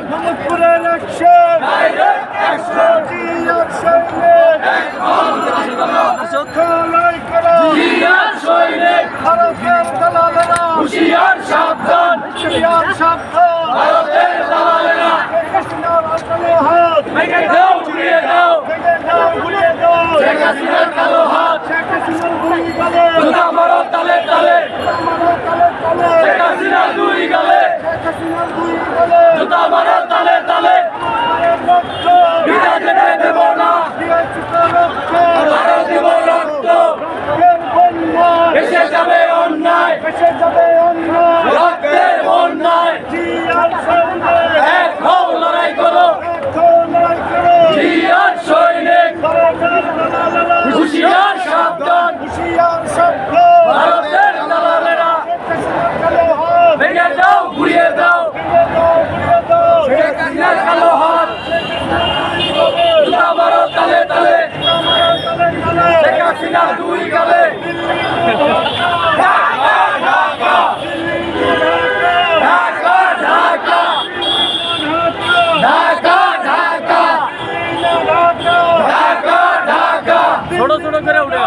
মোহাম্মদপুরের অ্যাকশন জিয়ার সৈনিক লড়াই করো ভারতের দালালেরা হুঁশিয়ার সাবধান ভারতের দালালেরা হাসিনার কালো হাত ভেঙে দাও ঘুরিয়ে দাও শেখ হাসিনার কালো হাত শেখ হাসিনার দুই গালে জুতা মারো তালে তালে শেখ হাসিনার দুই গালে জুতা মারো তালে তালে বিদায় যেতে দেব না আরো দেব রক্ত ভেসে যাবে অন্যায় রক্তের বন্যায় এক হও লড়াই করো জিয়ার সৈনিক হুঁশিয়ার সাবধান ভারতের দালালেরা ভেঙে দাও ঘুরিয়ে দাও শেখ হাসিনার কালো হাত জুতা মারো তালে তালে শেখ হাসিনার দুই গালে ঢাকা ঢাকা ঢাকা ঢাকা ঢাকা ঢাকা ঢাকা ঢাকা ছোট ছোট করে উঠে